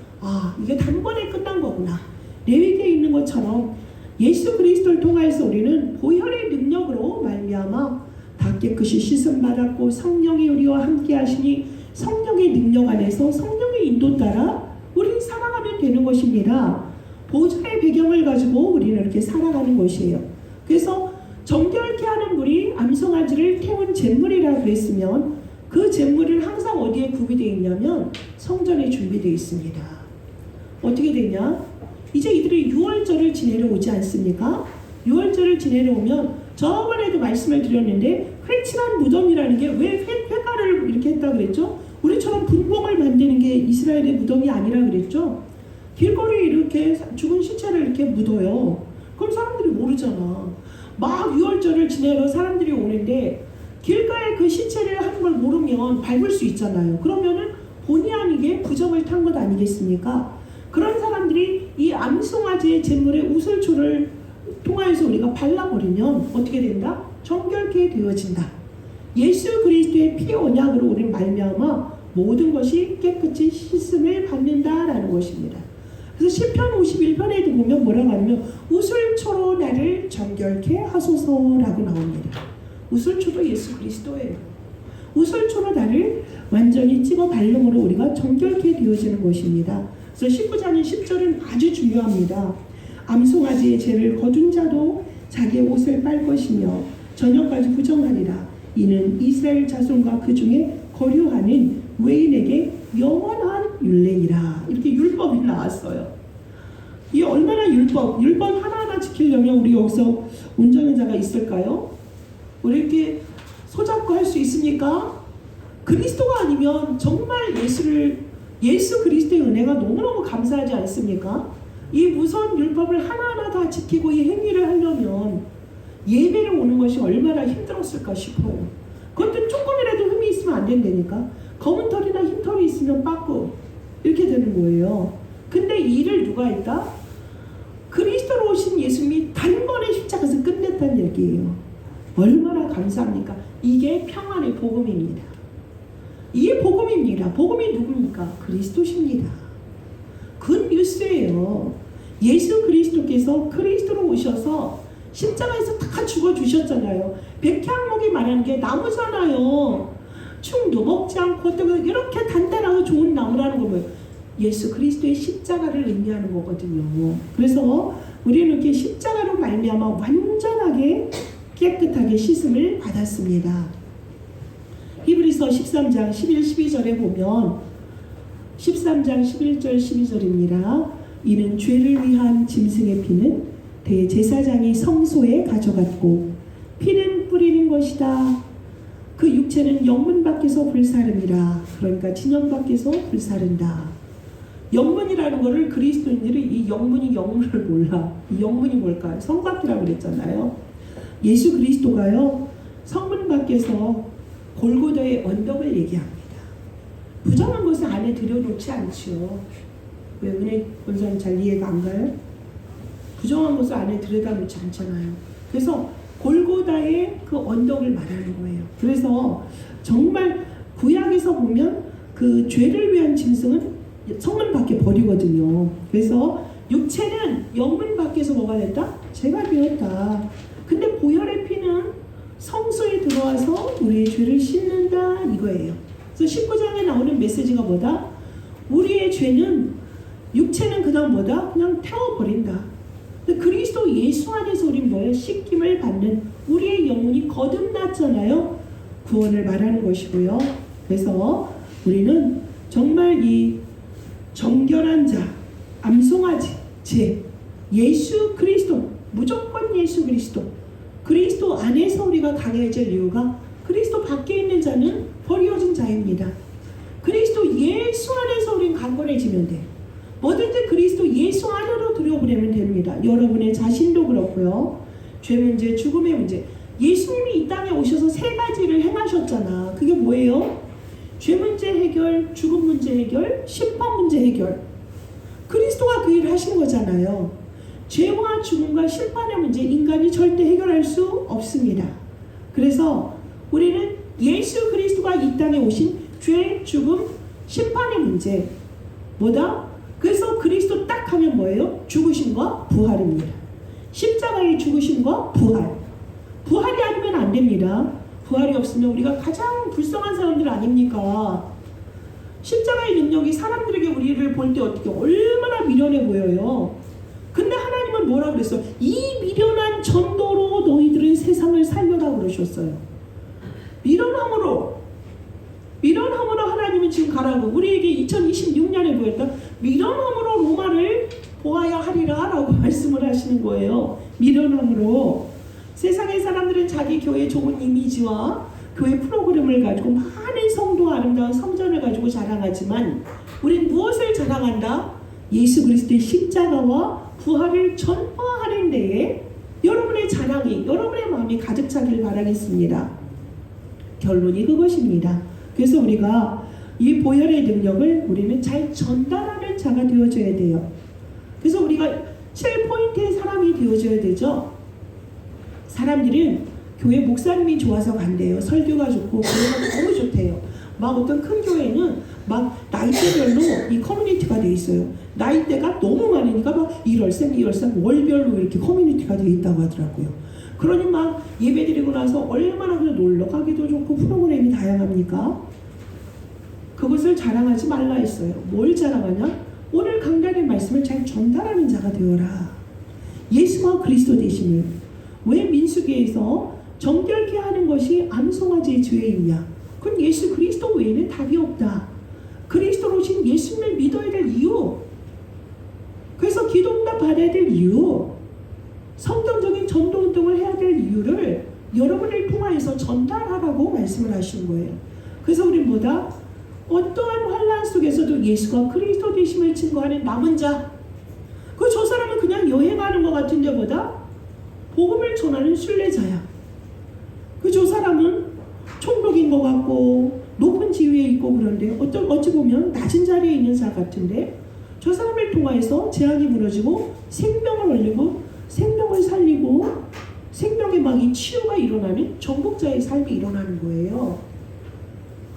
이게 단번에 끝난 거구나. 레위기에 있는 것처럼 예수 그리스도를 통하여서 우리는 보혈의 능력으로 말미암아 다 깨끗이 씻음 받았고, 성령이 우리와 함께 하시니 성령의 능력 안에서 성령의 인도 따라 우리는 살아가면 되는 것입니다. 보좌의 배경을 가지고 우리는 이렇게 살아가는 것이에요. 그래서 정결케 하는 물이 암송아지를 태운 잿물이라고 그랬으면, 그 잿물은 항상 어디에 구비되어 있냐면 성전에 준비되어 있습니다. 어떻게 되냐? 이제 이들이 6월절을 지내러 오지 않습니까? 6월절을 지내러 오면, 저번에도 말씀을 드렸는데 회칠한 무덤이라는 게 왜 회가를 이렇게 했다고 그랬죠? 우리처럼 분봉을 만드는 게 이스라엘의 무덤이 아니라 그랬죠? 길거리에 이렇게 죽은 시체를 이렇게 묻어요. 그럼 사람들이 모르잖아. 막 6월절을 지내러 사람들이 오는데 길가에 그 시체를 하는 걸 모르면 밟을 수 있잖아요. 그러면은 본의 아니게 부정을 탄 것 아니겠습니까? 그런 사람들이 이 암송아지의 제물에 우슬초를 통하여서 우리가 발라버리면 어떻게 된다? 정결케 되어진다. 예수 그리스도의 피 언약으로 우리는 말미암아 모든 것이 깨끗이 씻음을 받는다라는 것입니다. 그래서 시편 51편에도 보면 뭐라고 하냐면 우슬초로 나를 정결케 하소서라고 나옵니다. 우슬초도 예수 그리스도예요. 우슬초로 나를 완전히 찍어 바름으로 우리가 정결케 되어지는 것입니다. 그래서 19장 10절은 아주 중요합니다. 암송아지의 죄를 거둔 자도 자기의 옷을 빨 것이며 저녁까지 부정하리라. 이는 이스라엘 자손과 그 중에 거류하는 외인에게 영원한 율례니라. 이렇게 율법이 나왔어요. 이 얼마나 율법 하나하나 지키려면 우리 여기서 운전자가 있을까요? 우리 이렇게 소잡고 할 수 있습니까? 그리스도가 아니면 정말 예수 그리스도의 은혜가 너무너무 감사하지 않습니까? 이 무서운 율법을 하나하나 다 지키고 이 행위를 하려면 예배를 오는 것이 얼마나 힘들었을까 싶어요. 그것도 조금이라도 흠이 있으면 안 된다니까. 검은 털이나 흰 털이 있으면 빠꾸 이렇게 되는 거예요. 근데 이 일을 누가 했다? 그리스도로 오신 예수님이 단번에 십자가에서 끝냈다는 얘기예요. 얼마나 감사합니까? 이게 평안의 복음입니다. 이게 복음입니다. 복음이 누굽니까? 그리스도십니다. 굿뉴스예요. 예수 그리스도께서 그리스도로 오셔서 십자가에서 다 죽어주셨잖아요. 백향목이 말하는 게 나무잖아요. 충도 먹지 않고 이렇게 단단하고 좋은 나무라는 거예요. 예수 그리스도의 십자가를 의미하는 거거든요. 그래서 우리는 이렇게 십자가로 말미암아 완전하게 깨끗하게 씻음을 받았습니다. 히브리서 13장 11, 12절에 보면 13장 11절 12절입니다. 이는 죄를 위한 짐승의 피는 대제사장이 성소에 가져갔고 피는 뿌리는 것이다. 그 육체는 영문 밖에서 불사름이라. 그러니까 진영 밖에서 불사른다. 영문이라는 거를 그리스도인들이 이 영문이 영문을 몰라. 이 영문이 뭘까? 성곽이라고 그랬잖아요. 예수 그리스도가요 성문 밖에서 골고다의 언덕을 얘기합니다. 부정한 것을 안에 들여놓지 않죠. 왜 은혜 본사님 잘 이해가 안 가요? 부정한 것을 안에 들여다놓지 않잖아요. 그래서 골고다의 그 언덕을 말하는 거예요. 그래서 정말 구약에서 보면 그 죄를 위한 짐승은 성문 밖에 버리거든요. 그래서 육체는 영문 밖에서 뭐가 됐다? 죄가 되었다. 근데 보혈의 피는 성소에 들어와서 우리의 죄를 씻는다 이거예요. 그래서 19장에 나오는 메시지가 뭐다? 우리의 죄는 육체는 그냥 뭐다? 그냥 태워버린다. 근데 그리스도 예수 안에서 우리는 뭐예요? 씻김을 받는 우리의 영혼이 거듭났잖아요. 구원을 말하는 것이고요. 그래서 우리는 정말 이 정결한 자, 암송아지, 제 예수 그리스도, 무조건 예수 그리스도, 그리스도 안에서 우리가 강해질 이유가 그리스도 밖에 있는 자는 버려진 자입니다. 그리스도 예수 안에서 우린 강건해지면 돼요. 뭐든지 그리스도 예수 안으로 들여보내면 됩니다. 여러분의 자신도 그렇고요. 죄 문제, 죽음의 문제. 예수님이 이 땅에 오셔서 세 가지를 행하셨잖아. 그게 뭐예요? 죄 문제 해결, 죽음 문제 해결, 심판 문제 해결. 그리스도가 그 일을 하신 거잖아요. 죄와 죽음과 심판의 문제 인간이 절대 해결할 수 없습니다. 그래서 우리는 예수 그리스도가 이 땅에 오신 죄, 죽음, 심판의 문제 뭐다? 그래서 그리스도 딱 하면 뭐예요? 죽으심과 부활입니다. 십자가의 죽으심과 부활. 부활이 아니면 안 됩니다. 부활이 없으면 우리가 가장 불쌍한 사람들 아닙니까? 십자가의 능력이 사람들에게 우리를 볼 때 어떻게 얼마나 미련해 보여요. 근데 하나님은 뭐라 그랬어? 이 미련한 전도로 너희들은 세상을 살려라 그러셨어요. 미련함으로 하나님은 지금 가라고 우리에게 2026년에 보였던 미련함으로 로마를 보아야 하리라 라고 말씀을 하시는 거예요. 미련함으로. 세상의 사람들은 자기 교회 좋은 이미지와 교회 프로그램을 가지고 많은 성도와 아름다운 성전을 가지고 자랑하지만 우린 무엇을 자랑한다? 예수 그리스도의 십자가와 부활을 전파하는 데에 여러분의 자랑이, 여러분의 마음이 가득 차길 바라겠습니다. 결론이 그것입니다. 그래서 우리가 이 보혈의 능력을 우리는 잘 전달하는 자가 되어줘야 돼요. 그래서 우리가 7포인트의 사람이 되어줘야 되죠. 사람들은 교회 목사님이 좋아서 간대요. 설교가 좋고 교회가 너무 좋대요. 막 어떤 큰 교회는 막 나이대별로 이 커뮤니티가 돼 있어요. 나이대가 너무 많으니까 막 1월생 월별로 이렇게 커뮤니티가 돼 있다고 하더라고요. 그러니 막 예배드리고 나서 얼마나 그냥 놀러 가기도 좋고 프로그램이 다양합니까? 그것을 자랑하지 말라 했어요. 뭘 자랑하냐? 오늘 강단의 말씀을 잘 전달하는 자가 되어라. 예수와 그리스도 되심을. 왜 민수기에서 정결케 하는 것이 암송아지의 죄이냐? 그건 예수 그리스도 외에는 답이 없다. 그리스도로 오신 예수님을 믿어야 될 이유, 그래서 기도응답 받아야 될 이유, 성경적인 전도운동을 해야 될 이유를 여러분을 통하여서 전달하라고 말씀을 하신 거예요. 그래서 우리 뭐다? 어떠한 환난 속에서도 예수가 그리스도 되심을 증거하는 남은 자. 저 사람은 그냥 여행하는 것 같은데 뭐다? 복음을 전하는 순례자야. 저 사람은 총독인 것 같고 높은 지위에 있고 그런데 어찌 보면 낮은 자리에 있는 사 같은데 저 사람을 통하여서 재앙이 무너지고 생명을 올리고 생명을 살리고 생명의 막 이 치유가 일어나는 정복자의 삶이 일어나는 거예요.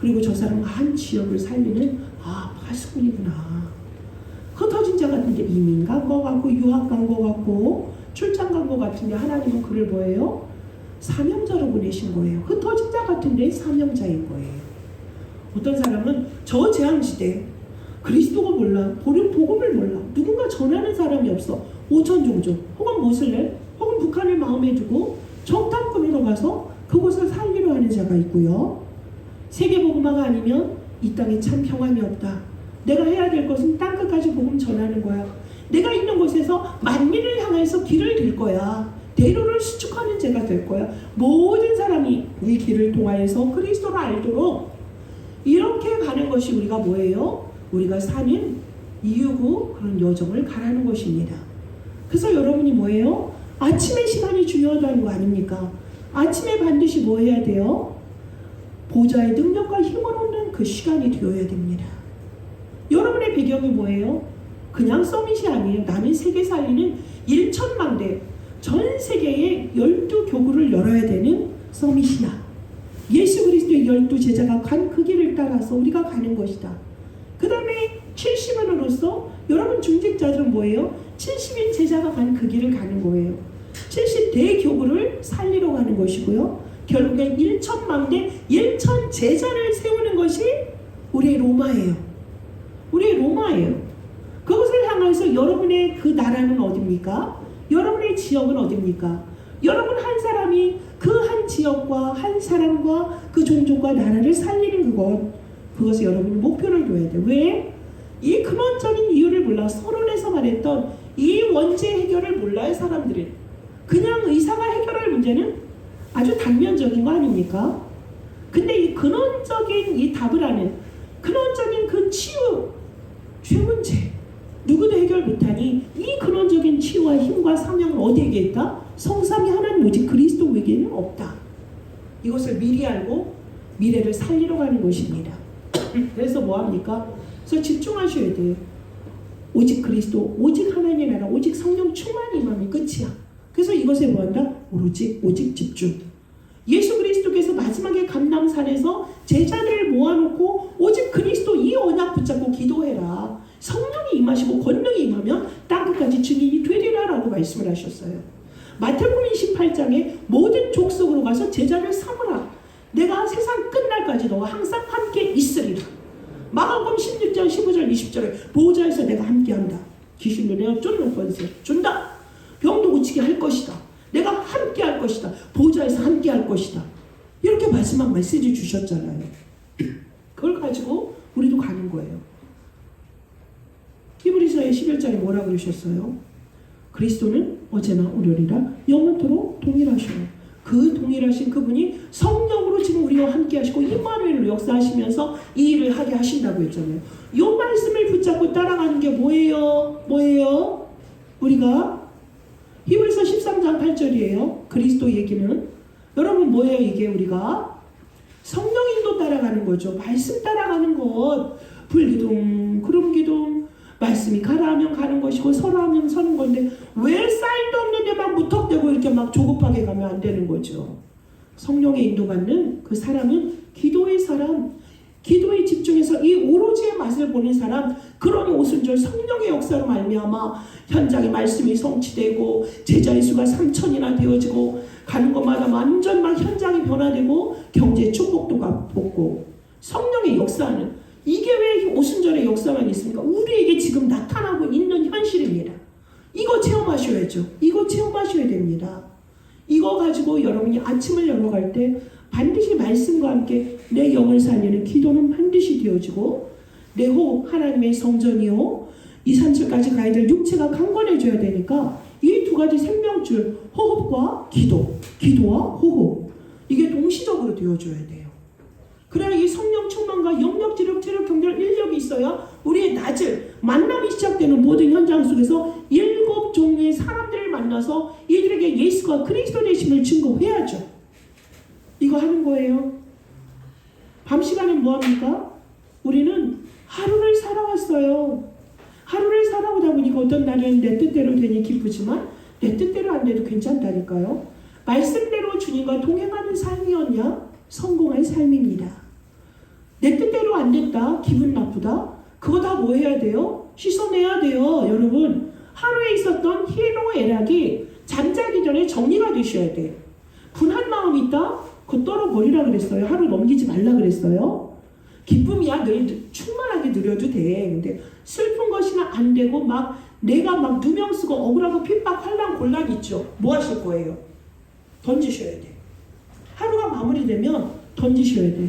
그리고 저 사람은 한 지역을 살리는 파수꾼이구나. 흩어진 자 같은데 이민 간 것 같고 유학 간 것 같고 출장 간 것 같은데 하나님은 그를 뭐예요? 사명자로 보내신 거예요. 흩어진 자 같은데 사명자인 거예요. 어떤 사람은 저 재앙시대 그리스도가 몰라, 복음을 몰라, 누군가 전하는 사람이 없어. 오천종족 혹은 모슬렘 혹은 북한을 마음에 두고 정탐꾼으로 가서 그곳을 살리려 하는 자가 있고요. 세계복음화가 아니면 이 땅에 참 평안이 없다. 내가 해야 될 것은 땅끝까지 복음 전하는 거야. 내가 있는 곳에서 만민을 향해서 길을 들 거야. 대로를 수축하는 자가 될 거야. 모든 사람이 이 길을 통하여서 그리스도를 알도록 이렇게 가는 것이 우리가 뭐예요? 우리가 사는 이유고 그런 여정을 가라는 것입니다. 그래서 여러분이 뭐예요? 아침의 시간이 중요하다는 거 아닙니까? 아침에 반드시 뭐 해야 돼요? 보좌의 능력과 힘을 얻는 그 시간이 되어야 됩니다. 여러분의 배경이 뭐예요? 그냥 서밋이 아니에요. 나는 세계 살리는 1천만대 전 세계의 12교구를 열어야 되는 서밋이야. 예수 그리스도의 12제자가 간 그 길을 따라서 우리가 가는 것이다. 그 다음에 70인으로서 여러분 중직자들은 뭐예요? 70인 제자가 간 그 길을 가는 거예요. 70대 교구를 살리러 가는 것이고요. 결국엔 1천만대 1천 제자를 세우는 것이 우리의 로마예요. 우리의 로마예요. 그것을 향해서 여러분의 그 나라는 어디입니까? 여러분의 지역은 어디입니까? 여러분 한 사람이 그 한 지역과 한 사람과 그 종족과 나라를 살리는 그것을 여러분이 목표를 둬야 돼요. 왜? 이 근원적인 이유를 몰라. 서론에서 말했던 이 원죄 해결을 몰라요. 사람들은 그냥 의사가 해결할 문제는 아주 단면적인 거 아닙니까? 근데 이 근원적인 이 답을 하는 근원적인 그 치유, 죄 문제 누구도 해결 못하니 이 근원적인 치유와 힘과 사명은 어디에게 있다? 성삼위 하나님 오직 그리스도에게는 없다. 이것을 미리 알고 미래를 살리러 가는 것입니다. 그래서 뭐합니까? 그래서 집중하셔야 돼요. 오직 그리스도, 오직 하나님의 나라, 오직 성령 충만이 임하면 끝이야. 그래서 이것에 뭐한다? 오직 집중. 예수 그리스도께서 마지막에 감람산에서 제자들을 모아놓고 오직 그리스도 이 언약 붙잡고 기도해라. 성령이 임하시고 권능이 임하면 땅끝까지 증인이 되리라 라고 말씀을 하셨어요. 마태복음 28장에 모든 족속으로 가서 제자를 삼으라. 내가 세상 끝날까지 너와 항상 함께 있으리라. 마가복음 16장 15절 20절에 보호자에서 내가 함께한다. 귀신도 내가 쫓는 권세 준다. 병도 고치게 할 것이다. 내가 함께 할 것이다. 보호자에서 함께 할 것이다. 이렇게 마지막 메시지 주셨잖아요. 그걸 가지고 우리도 가는 거예요. 히브리서의 11장에 뭐라 그러셨어요? 그리스도는 어제나 오늘이라 영원토록 동일하셔요. 그 동일하신 그분이 성령으로 지금 우리와 함께 하시고 임마누엘로 역사하시면서 이 일을 하게 하신다고 했잖아요. 이 말씀을 붙잡고 따라가는 게 뭐예요? 우리가 히브리서 13장 8절이에요. 그리스도 얘기는. 여러분 뭐예요 이게? 우리가 성령인도 따라가는 거죠. 말씀 따라가는 것. 불기둥 구름기둥 말씀이 가라 하면 가는 것이고 서라 하면 서는 건데 왜 사인도 없는데 막 무턱대고 이렇게 막 조급하게 가면 안 되는 거죠. 성령의 인도받는 그 사람은 기도의 사람, 기도에 집중해서 이 오로지의 맛을 보는 사람, 그러니 오순절 성령의 역사로 말미암아 현장에 말씀이 성취되고 제자의 수가 3,000이나 되어지고 가는 곳마다 완전 막 현장이 변화되고 경제 축복도 갚고 성령의 역사는 이게 왜 오순절의 역사만 있습니까? 우리에게 지금 나타나고 있는 현실입니다. 이거 체험하셔야죠. 이거 체험하셔야 됩니다. 이거 가지고 여러분이 아침을 열어갈 때 반드시 말씀과 함께 내 영을 살리는 기도는 반드시 되어지고 내 호흡 하나님의 성전이요 2, 3층까지 가야 될 육체가 강건해져야 되니까 이 두 가지 생명줄 호흡과 기도와 호흡 이게 동시적으로 되어줘야 돼요. 그래야 이 성령 충만과 영역, 지력, 체력, 경제력, 인력이 있어야 우리의 낮을 만남이 시작되는 모든 현장 속에서 7 종류의 사람들을 만나서 이들에게 예수가 그리스도 되심을 증거해야죠. 이거 하는 거예요. 밤 시간에 뭐합니까? 우리는 하루를 살아왔어요. 하루를 살아오다 보니까 어떤 날은 내 뜻대로 되니 기쁘지만 내 뜻대로 안 돼도 괜찮다니까요. 말씀대로 주님과 동행하는 삶이었냐? 성공한 삶입니다. 내 뜻대로 안 됐다? 기분 나쁘다? 그거 다 뭐 해야 돼요? 씻어내야 돼요. 여러분 하루에 있었던 희노애락이 잠자기 전에 정리가 되셔야 돼요. 분한 마음이 있다? 그거 떨어버리라 그랬어요. 하루 넘기지 말라 그랬어요. 기쁨이야 늘 충만하게 누려도 돼. 근데 슬픈 것이나 안 되고 막 내가 막 누명 쓰고 억울하고 핍박 환난 곤란 있죠. 뭐 하실 거예요? 던지셔야 돼. 하루가 마무리되면 던지셔야 돼.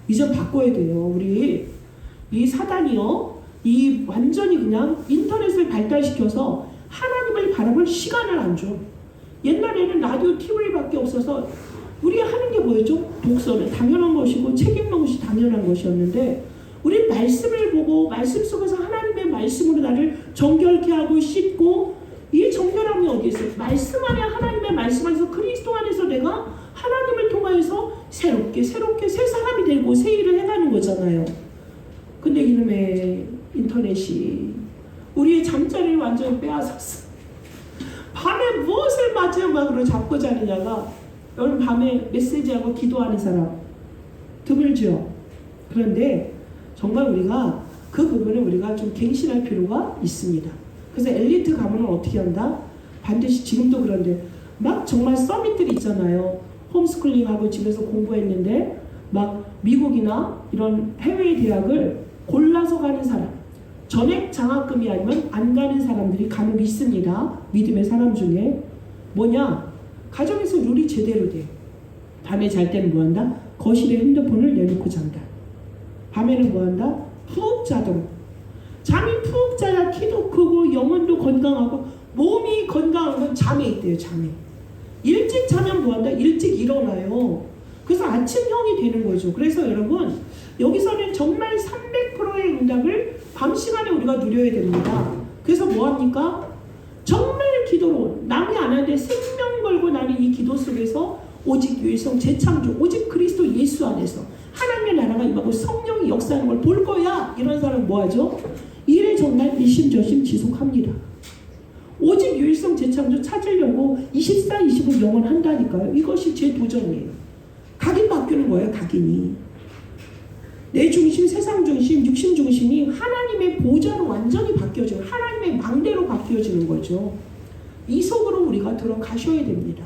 이제 바꿔야 돼요. 우리 이 사단이요. 이 완전히 그냥 인터넷을 발달시켜서 하나님을 바라볼 시간을 안 줘. 옛날에는 라디오, TV밖에 없어서 우리 하는 게 뭐였죠? 독서는 당연한 것이고 책 읽는 것이 당연한 것이었는데 우리 말씀을 보고 말씀 속에서 하나님의 말씀으로 나를 정결케 하고 씻고 이 정결함이 어디 있어요? 말씀 안에 하나님의 말씀 안에서 그리스도 안에서 내가 하나님을 통하여서 새롭게 새 사람이 되고 새 일을 해가는 거잖아요. 근데 이놈의 인터넷이 우리의 잠자리를 완전히 빼앗았어. 밤에 무엇을 마지막으로 잡고 자느냐가 여러분 밤에 메시지하고 기도하는 사람 드물죠. 그런데 정말 우리가 그 부분을 우리가 좀 갱신할 필요가 있습니다. 그래서 엘리트 가문은 어떻게 한다? 반드시 지금도 그런데 막 정말 서밋들이 있잖아요. 홈스쿨링하고 집에서 공부했는데 막 미국이나 이런 해외 대학을 골라서 가는 사람, 전액 장학금이 아니면 안 가는 사람들이 간혹 있습니다. 믿음의 사람 중에. 뭐냐? 가정에서 룰이 제대로 돼. 밤에 잘 때는 뭐한다? 거실에 핸드폰을 내놓고 잔다. 밤에는 뭐한다? 푹 자도록. 잠이 푹 자야 키도 크고 영혼도 건강하고 몸이 건강한 건 잠에 있대요. 잠에. 일찍 자면 뭐한다? 일찍 일어나요. 그래서 아침형이 되는 거죠. 그래서 여러분 여기서는 정말 300%의 응답을 밤 시간에 우리가 누려야 됩니다. 그래서 뭐합니까? 정말 기도로 남이 안 하는데 생명 걸고 나는 이 기도 속에서 오직 유일성 재창조, 오직 그리스도 예수 안에서 하나님의 나라가 임하고 성령이 역사하는 걸 볼 거야. 이런 사람은 뭐하죠? 일에 정말 일심저심 지속합니다. 오직 유일성 재창조 찾으려고 24, 25 영원한다니까요. 이것이 제 도전이에요. 각인 바뀌는 거예요. 각인이. 내 중심, 세상 중심, 육신 중심이 하나님의 보좌로 완전히 바뀌어져요. 하나님의 망대로 바뀌어지는 거죠. 이 속으로 우리가 들어가셔야 됩니다.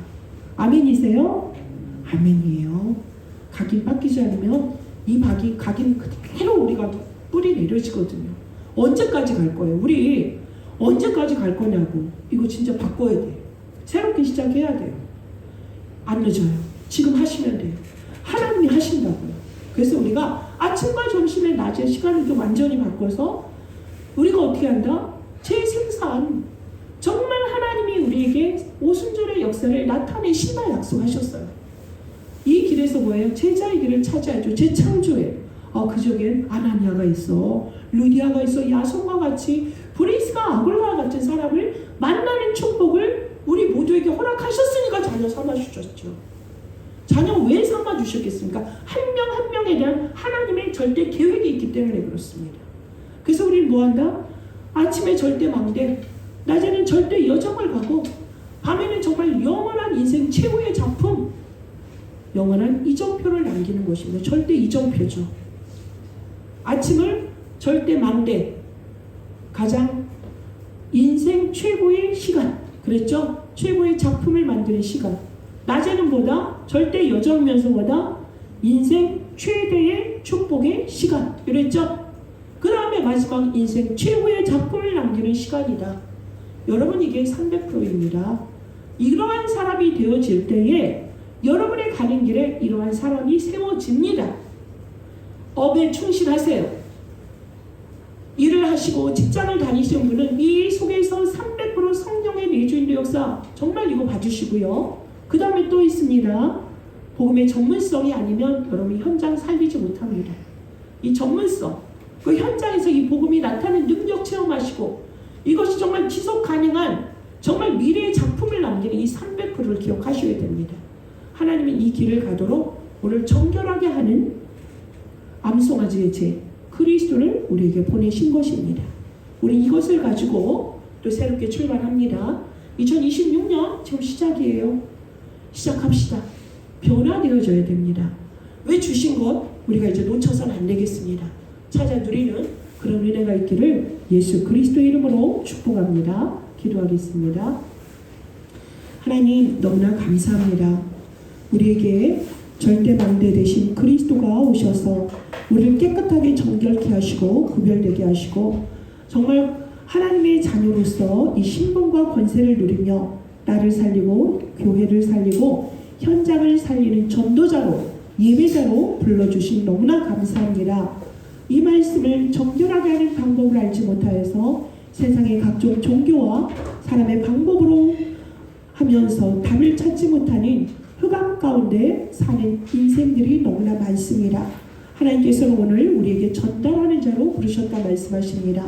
아멘이세요? 아멘이에요. 각인 바뀌지 않으면 이 각인 그대로 우리가 뿌리 내려지거든요. 언제까지 갈 거예요? 우리 언제까지 갈 거냐고. 이거 진짜 바꿔야 돼요. 새롭게 시작해야 돼요. 안 늦어요. 지금 하시면 돼요. 하나님이 하신다고요. 그래서 우리가 아침과 점심에 낮에 시간을 좀 완전히 바꿔서 우리가 어떻게 한다? 재생산. 정말 하나님이 우리에게 오순절의 역사를 나타내신다 약속하셨어요. 이 길에서 뭐예요? 제자의 길을 찾아야죠. 재창조예요. 그 적엔 아나니아가 있어, 루디아가 있어, 야손과 같이 브리스가 아굴라와 같은 사람을 만나는 축복을 우리 모두에게 허락하셨으니까 자녀 삼아주셨죠. 자녀 왜 삼아주셨겠습니까? 한 명 한 명에 대한 하나님의 절대 계획이 있기 때문에 그렇습니다. 그래서 우리는 뭐한다? 아침에 절대 망대, 낮에는 절대 여정을 가고 밤에는 정말 영원한 인생 최후의 작품, 영원한 이정표를 남기는 것입니다. 절대 이정표죠. 아침을 절대 망대, 가장 인생 최고의 시간, 그랬죠? 최고의 작품을 만드는 시간. 낮에는 뭐다? 절대 여정이면서 뭐다? 인생 최대의 축복의 시간, 그랬죠? 그 다음에 마지막 인생 최고의 작품을 남기는 시간이다. 여러분 이게 300%입니다. 이러한 사람이 되어질 때에 여러분의 가는 길에 이러한 사람이 세워집니다. 업에 충실하세요. 일을 하시고 직장을 다니시는 분은 이 속에서 300% 성령의 내주인도 역사 정말 이거 봐주시고요. 그 다음에 또 있습니다. 복음의 전문성이 아니면 여러분이 현장 살리지 못합니다. 이 전문성, 그 현장에서 이 복음이 나타나는 능력 체험하시고 이것이 정말 지속 가능한 정말 미래의 작품을 남기는 이 300%를 기억하셔야 됩니다. 하나님은 이 길을 가도록 오늘 정결하게 하는 암송아지의 제 그리스도를 우리에게 보내신 것입니다. 우리 이것을 가지고 또 새롭게 출발합니다. 2026년 지금 시작이에요. 시작합시다. 변화되어져야 됩니다. 왜 주신 것 우리가 이제 놓쳐서는 안 되겠습니다. 찾아 누리는 그런 은혜가 있기를 예수 그리스도의 이름으로 축복합니다. 기도하겠습니다. 하나님 너무나 감사합니다. 우리에게 절대 망대 되신 그리스도가 오셔서 우리를 깨끗하게 정결케 하시고 구별되게 하시고 정말 하나님의 자녀로서 이 신분과 권세를 누리며 나를 살리고 교회를 살리고 현장을 살리는 전도자로 예배자로 불러주신 너무나 감사합니다. 이 말씀을 정결하게 하는 방법을 알지 못하여서 세상의 각종 종교와 사람의 방법으로 하면서 답을 찾지 못하는 흑암 가운데 사는 인생들이 너무나 많습니다. 하나님께서는 오늘 우리에게 전달하는 자로 부르셨다 말씀하십니다.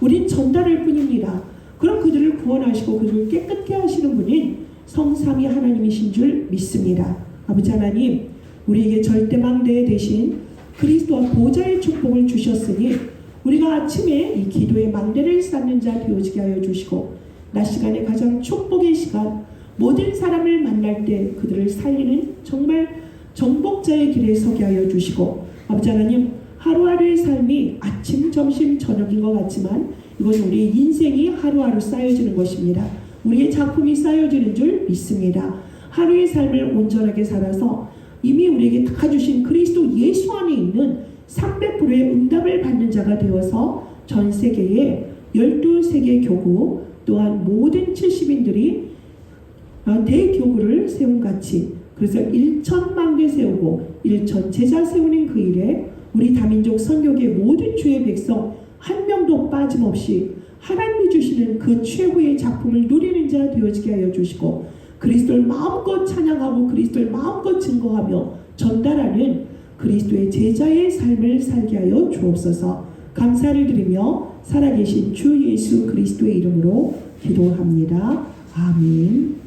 우린 전달할 뿐입니다. 그럼 그들을 구원하시고 그들을 깨끗게 하시는 분인 성삼위 하나님이신 줄 믿습니다. 아버지 하나님, 우리에게 절대망대 대신 그리스도와 보좌의 축복을 주셨으니 우리가 아침에 이 기도의 망대를 쌓는 자 되어지게 하여 주시고 낮 시간에 가장 축복의 시간 모든 사람을 만날 때 그들을 살리는 정말 정복자의 길에 서게 하여 주시고 아버지 하나님, 하루하루의 삶이 아침, 점심, 저녁인 것 같지만 이것은 우리의 인생이 하루하루 쌓여지는 것입니다. 우리의 작품이 쌓여지는 줄 믿습니다. 하루의 삶을 온전하게 살아서 이미 우리에게 다 주신 그리스도 예수 안에 있는 300%의 응답을 받는 자가 되어서 전 세계에 12세계 교구 또한 모든 70인들이 대교구를 세운 같이 그래서 1,000망대 세우고 1,000 제자 세우는 그 일에 우리 다민족 선교계 모든 주의 백성 한 명도 빠짐없이 하나님이 주시는 그 최고의 작품을 누리는 자 되어지게 하여 주시고 그리스도를 마음껏 찬양하고 그리스도를 마음껏 증거하며 전달하는 그리스도의 제자의 삶을 살게 하여 주옵소서. 감사를 드리며 살아계신 주 예수 그리스도의 이름으로 기도합니다. 아멘.